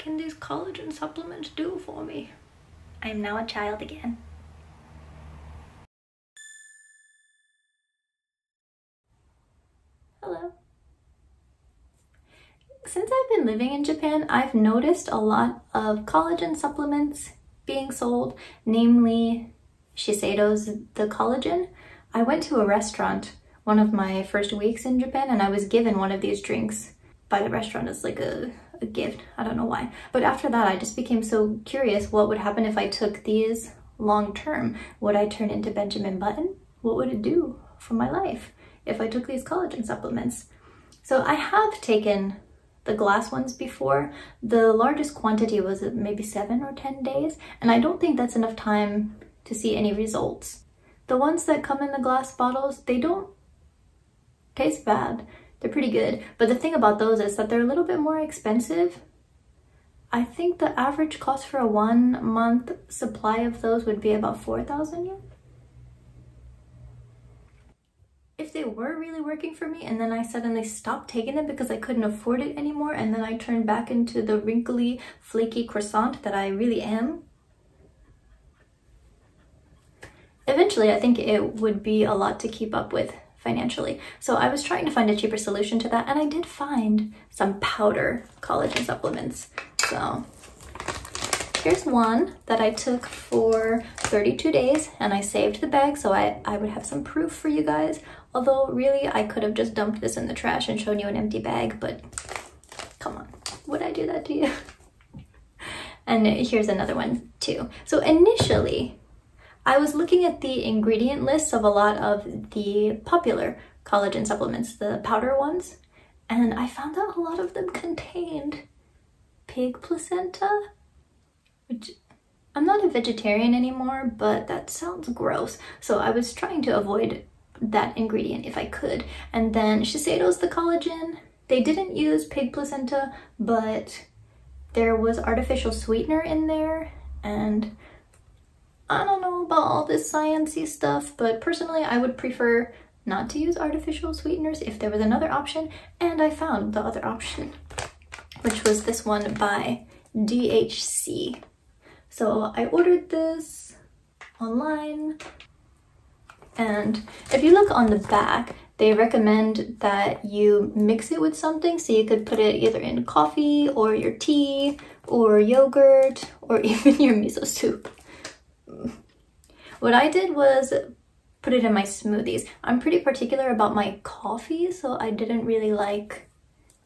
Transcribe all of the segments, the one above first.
can these collagen supplements do for me? I am now a child again. Hello. Since I've been living in Japan, I've noticed a lot of collagen supplements being sold, namely Shiseido's the collagen. I went to a restaurant one of my first weeks in Japan and I was given one of these drinks by the restaurant as like a gift. I don't know why. But after that, I just became so curious what would happen if I took these long term. Would I turn into Benjamin Button? What would it do for my life if I took these collagen supplements? So I have taken the glass ones before. The largest quantity was maybe 7 or 10 days, and I don't think that's enough time to see any results. The ones that come in the glass bottles, they don't taste bad. They're pretty good, but the thing about those is that they're a little bit more expensive. I think the average cost for a 1 month supply of those would be about 4,000 yen. If they were really working for me and then I suddenly stopped taking them because I couldn't afford it anymore, and then I turned back into the wrinkly, flaky croissant that I really am, eventually I think it would be a lot to keep up with financially. So I was trying to find a cheaper solution to that, and I did find some powder collagen supplements. So here's one that I took for 32 days and I saved the bag so I would have some proof for you guys. Although really I could have just dumped this in the trash and shown you an empty bag, but come on, would I do that to you? And here's another one too. So initially, I was looking at the ingredient lists of a lot of the popular collagen supplements, the powder ones, and I found out a lot of them contained pig placenta, which I'm not a vegetarian anymore, but that sounds gross. So I was trying to avoid that ingredient if I could. And then Shiseido's the collagen, they didn't use pig placenta, but there was artificial sweetener in there, and I don't know about all this sciencey stuff, but personally I would prefer not to use artificial sweeteners if there was another option, and I found the other option, which was this one by DHC. So I ordered this online, and if you look on the back, they recommend that you mix it with something, so you could put it either in coffee or your tea or yogurt or even your miso soup. What I did was put it in my smoothies. I'm pretty particular about my coffee, so I didn't really like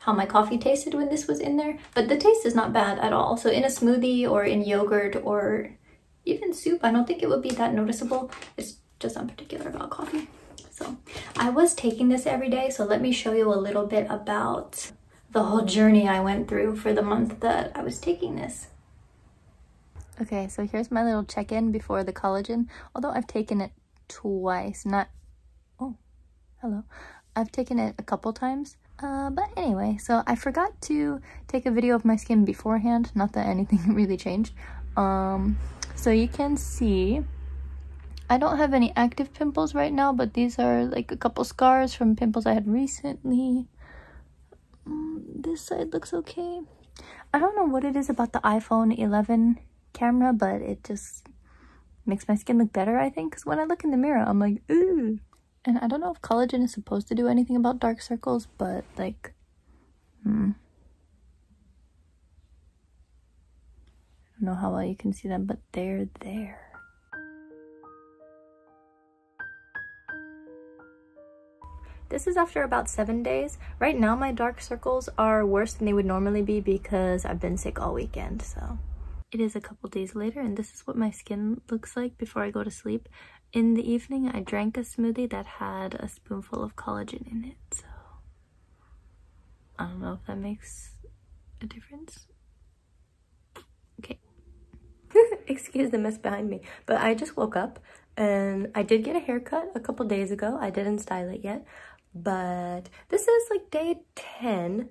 how my coffee tasted when this was in there, but the taste is not bad at all. So in a smoothie or in yogurt or even soup, I don't think it would be that noticeable. It's just I'm particular about coffee. So I was taking this every day, so let me show you a little bit about the whole journey I went through for the month that I was taking this. Okay, so here's my little check-in before the collagen. Although I've taken it twice, oh, hello. I've taken it a couple times. But anyway, so I forgot to take a video of my skin beforehand. Not that anything really changed. So you can see I don't have any active pimples right now, but these are like a couple scars from pimples I had recently. This side looks okay. I don't know what it is about the iPhone 11 camera, but it just makes my skin look better, I think, because when I look in the mirror I'm like, ooh. And I don't know if collagen is supposed to do anything about dark circles, but like I don't know how well you can see them, but they're there. This is after about 7 days. Right now my dark circles are worse than they would normally be because I've been sick all weekend, so. It is a couple days later, and this is what my skin looks like before I go to sleep. In the evening, I drank a smoothie that had a spoonful of collagen in it, so I don't know if that makes a difference. Okay. Excuse the mess behind me, but I just woke up and I did get a haircut a couple days ago. I didn't style it yet, but this is like day 10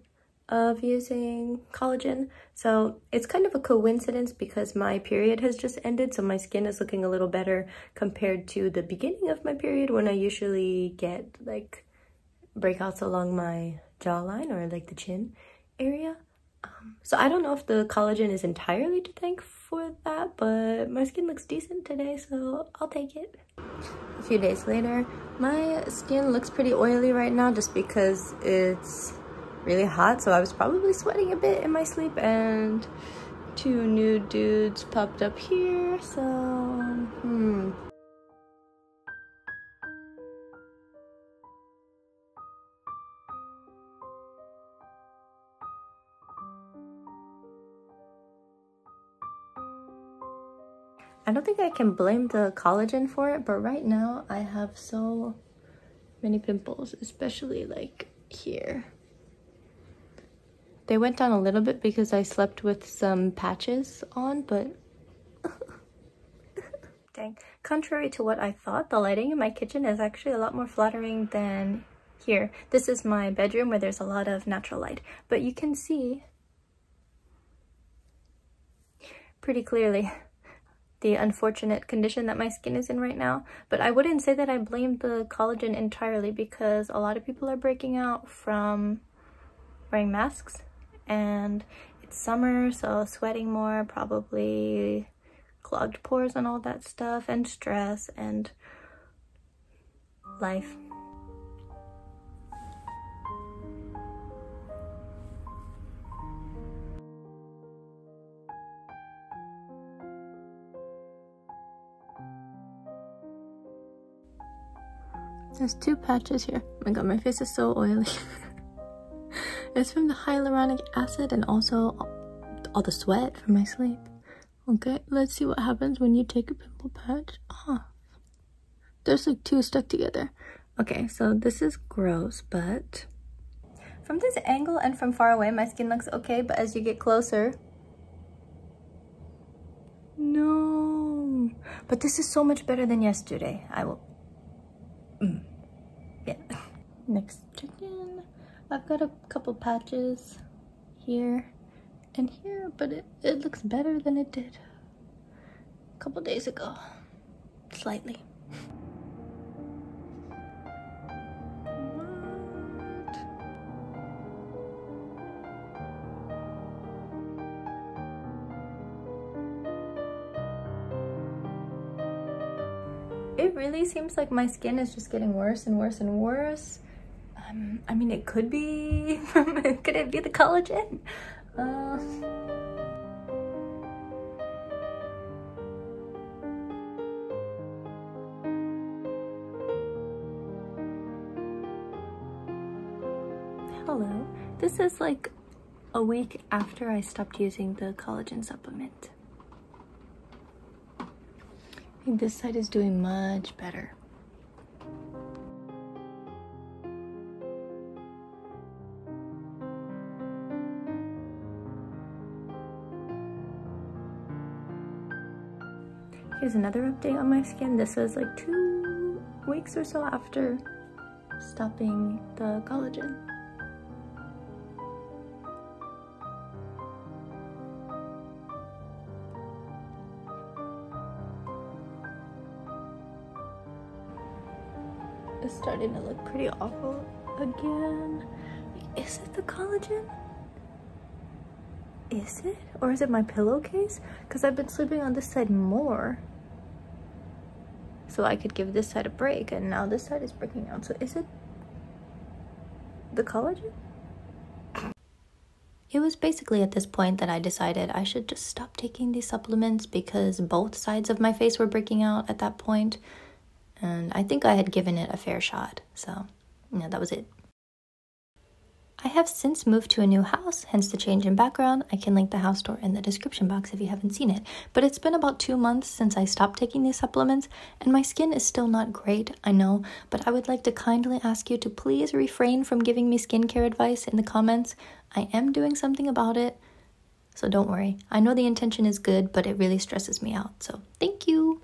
of using collagen, so it's kind of a coincidence because my period has just ended, so my skin is looking a little better compared to the beginning of my period when I usually get like breakouts along my jawline or like the chin area. So I don't know if the collagen is entirely to thank for that, but my skin looks decent today, so I'll take it. A few days later, my skin looks pretty oily right now just because it's really hot, so I was probably sweating a bit in my sleep, and 2 new dudes popped up here, so I don't think I can blame the collagen for it, but right now I have so many pimples, especially like here. They went down a little bit because I slept with some patches on, but dang. Contrary to what I thought, the lighting in my kitchen is actually a lot more flattering than here. This is my bedroom where there's a lot of natural light, but you can see pretty clearly the unfortunate condition that my skin is in right now. But I wouldn't say that I blame the collagen entirely, because a lot of people are breaking out from wearing masks, and it's summer, so sweating more, probably clogged pores and all that stuff, and stress and life. There's 2 patches here. Oh my god, my face is so oily. It's from the hyaluronic acid and also all the sweat from my sleep. Okay, let's see what happens when you take a pimple patch off. There's like 2 stuck together. Okay, so this is gross, but from this angle and from far away, my skin looks okay, but as you get closer, no. But this is so much better than yesterday. I will yeah. Next check-in. I've got a couple patches here and here, but it looks better than it did a couple days ago. Slightly. It really seems like my skin is just getting worse and worse and worse. I mean, it could be, could it be the collagen? Hello, this is like a week after I stopped using the collagen supplement. I think this side is doing much better. Here's another update on my skin. This is like 2 weeks or so after stopping the collagen. It's starting to look pretty awful again. Is it the collagen? Is it? Or is it my pillowcase? Because I've been sleeping on this side more, so I could give this side a break, and now this side is breaking out. So is it the collagen? It was basically at this point that I decided I should just stop taking these supplements, because both sides of my face were breaking out at that point. And I think I had given it a fair shot, so yeah, that was it. I have since moved to a new house, hence the change in background. I can link the house tour in the description box if you haven't seen it. But it's been about 2 months since I stopped taking these supplements, and my skin is still not great, I know, but I would like to kindly ask you to please refrain from giving me skincare advice in the comments. I am doing something about it, so don't worry. I know the intention is good, but it really stresses me out, so thank you.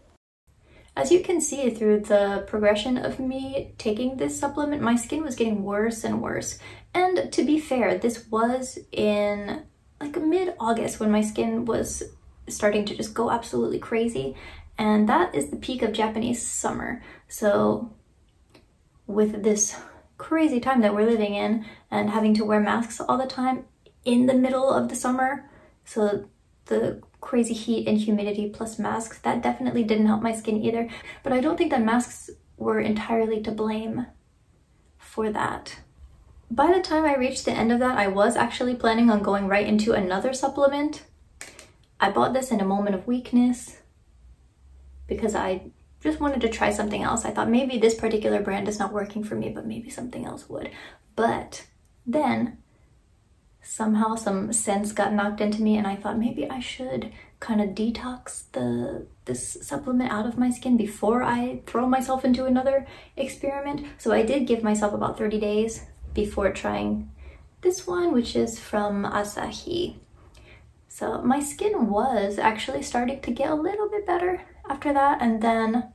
As you can see through the progression of me taking this supplement, my skin was getting worse and worse. And to be fair, this was in like mid-August when my skin was starting to just go absolutely crazy. And that is the peak of Japanese summer. So with this crazy time that we're living in and having to wear masks all the time, in the middle of the summer. So the crazy heat and humidity plus masks, that definitely didn't help my skin either. But I don't think that masks were entirely to blame for that. By the time I reached the end of that, I was actually planning on going right into another supplement. I bought this in a moment of weakness because I just wanted to try something else. I thought maybe this particular brand is not working for me, but maybe something else would. But then somehow some sense got knocked into me and I thought maybe I should kind of detox this supplement out of my skin before I throw myself into another experiment. So I did give myself about 30 days before trying this one, which is from Asahi. So my skin was actually starting to get a little bit better after that, and then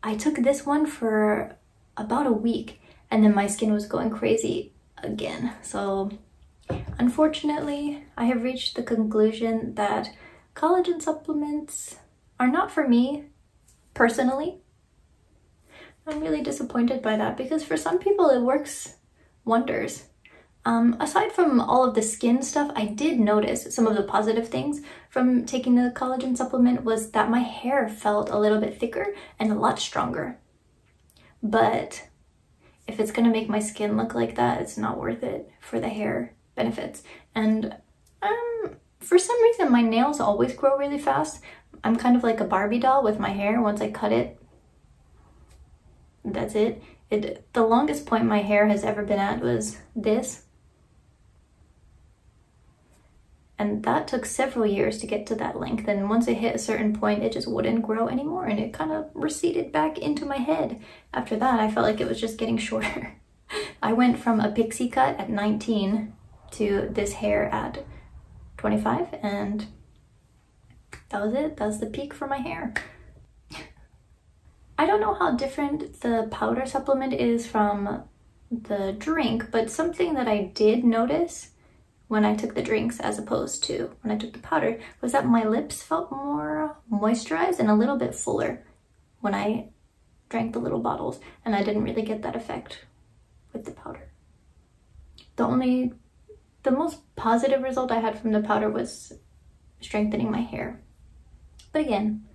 I took this one for about a week and then my skin was going crazy again. So unfortunately, I have reached the conclusion that collagen supplements are not for me personally. I'm really disappointed by that because for some people it works wonders. Aside from all of the skin stuff, I did notice some of the positive things from taking the collagen supplement was that my hair felt a little bit thicker and a lot stronger. But if it's gonna make my skin look like that, it's not worth it for the hair benefits. And for some reason, my nails always grow really fast. I'm kind of like a Barbie doll with my hair. Once I cut it, that's it. The longest point my hair has ever been at was this. And that took several years to get to that length. And once it hit a certain point, it just wouldn't grow anymore. And it kind of receded back into my head. After that, I felt like it was just getting shorter. I went from a pixie cut at 19 to this hair at 25. And that was it. That was the peak for my hair. I don't know how different the powder supplement is from the drink, but something that I did notice when I took the drinks as opposed to when I took the powder was that my lips felt more moisturized and a little bit fuller when I drank the little bottles, and I didn't really get that effect with the powder. The most positive result I had from the powder was strengthening my hair. But again,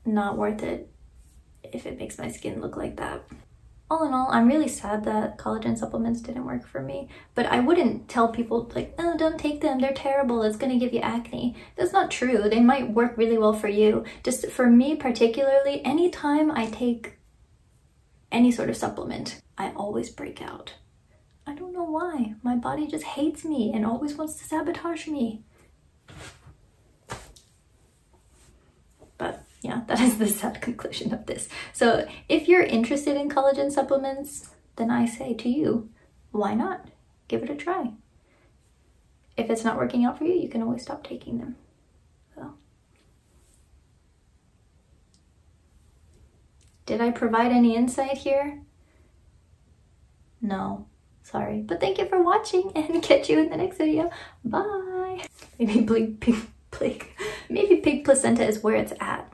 not worth it if it makes my skin look like that. All in all, I'm really sad that collagen supplements didn't work for me, but I wouldn't tell people like, oh, don't take them, they're terrible, it's gonna give you acne. That's not true. They might work really well for you. Just for me particularly, anytime I take any sort of supplement, I always break out. I don't know why. My body just hates me and always wants to sabotage me. But yeah, that is the sad conclusion of this. So if you're interested in collagen supplements, then I say to you, why not? Give it a try. If it's not working out for you, you can always stop taking them. So, did I provide any insight here? No, sorry. But thank you for watching and catch you in the next video. Bye. Maybe pig placenta is where it's at.